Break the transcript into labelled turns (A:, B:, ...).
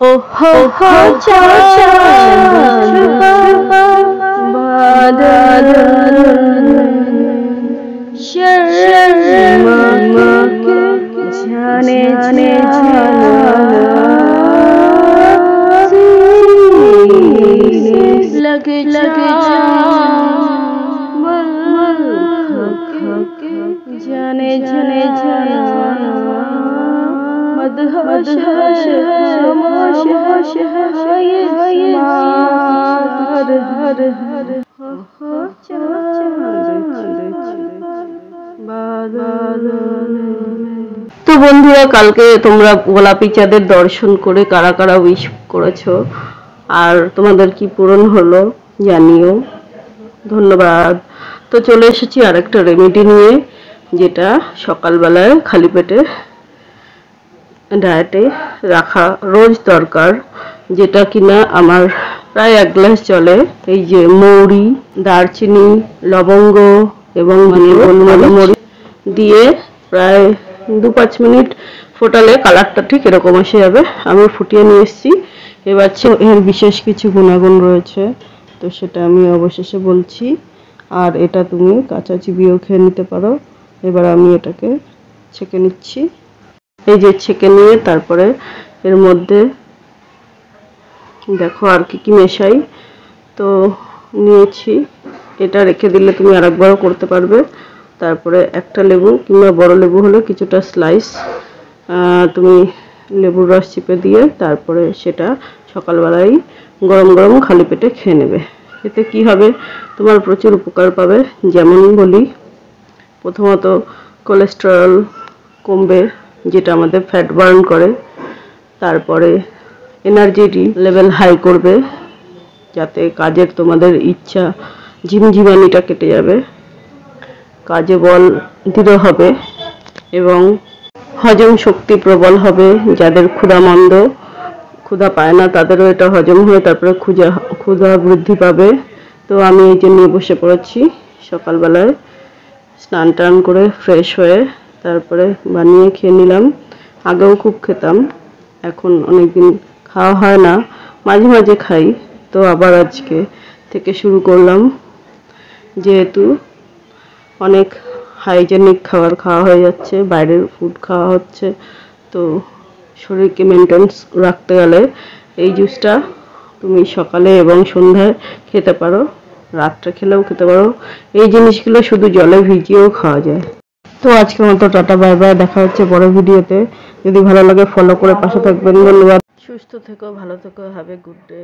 A: ओ हो जाने जाने लगे लगे जाने जाने मदहोश তো বন্ধুরা, কালকে তোমরা গোলাপি চাঁদের দর্শন করে কারা কারা উইশ করেছো আর তোমাদের কি পূরণ হলো জানিও। ধন্যবাদ। তো চলে এসেছি আরেকটা রেমেডি নিয়ে, যেটা সকালবেলায় খালি পেটে ডায়েটে রাখা রোজ দরকার, যেটা কিনা আমার প্রায় 1 গ্লাস চলে। এই যে মৌরি, দারচিনি, লবঙ্গ এবং গোলমরিচ দিয়ে প্রায় 2-5 মিনিট ফোটালে কালারটা ঠিক এরকম এসে যাবে। আমি ফুটিয়ে নিয়ে এসেছি। এবার এর বিশেষ কিছু গুণাগুণ রয়েছে, তো সেটা আমি অবশেষে বলছি। আর এটা তুমি কাঁচা চিবিয়েও খেয়ে নিতে পারো। এবার আমি এটাকে ছেঁকে নিচ্ছি। এই যে ছেঁকে নিয়ে তারপরে এর মধ্যে দেখো আর কি মেশাই। তো নিয়েছি, এটা রেখে দিলে তুমি আরেকবারও করতে পারবে। তারপরে একটা লেবু কিংবা বড় লেবু হলে কিছুটা স্লাইস তুমি লেবুর রস চিপে দিয়ে তারপরে সেটা সকালবেলায় গরম গরম খালি পেটে খেয়ে নেবে। এতে কি হবে, তোমার প্রচুর উপকার পাবে। যেমন বলি, প্রথমত কোলেস্টেরল কমবে, যেটা আমাদের ফ্যাট বার্ন করে। তারপরে এনার্জি লেভেল হাই করবে, যাতে কাজের তোমাদের ইচ্ছা ঝিমঝিমানিটা কেটে যাবে, কাজে বল দৃঢ় হবে এবং হজম শক্তি প্রবল হবে। যাদের ক্ষুধা পায় না তাদেরও এটা হজম হয়ে তারপরে ক্ষুধা বৃদ্ধি পাবে। তো আমি এই যে নিয়ে বসে পড়েছি সকালবেলায়, স্নান টান করে ফ্রেশ হয়ে তারপরে বানিয়ে খেয়ে নিলাম। আগেও খুব খেতাম, এখন অনেকদিন খাওয়া হয় না, মাঝে মাঝে খাই। তো আবার আজকে থেকে শুরু করলাম, যেহেতু অনেক হাইজেনিক খাবার খাওয়া হয়ে যাচ্ছে, বাইরের ফুড খাওয়া হচ্ছে। তো শরীরকে মেনটেন্স রাখতে গেলে এই জুসটা তুমি সকালে এবং সন্ধ্যায় খেতে পারো, রাত্রে খেলেও খেতে পারো। এই জিনিসগুলো শুধু জলে ভিজিয়েও খাওয়া যায়। তো আজকের মতো টাটা, বাই বাই। দেখা হচ্ছে পরে ভিডিওতে। যদি ভালো লাগে ফলো করে পাশে থাকবেন। ধন্যবাদ। সুস্থ থেকো, ভালো থেকো। Have a good day.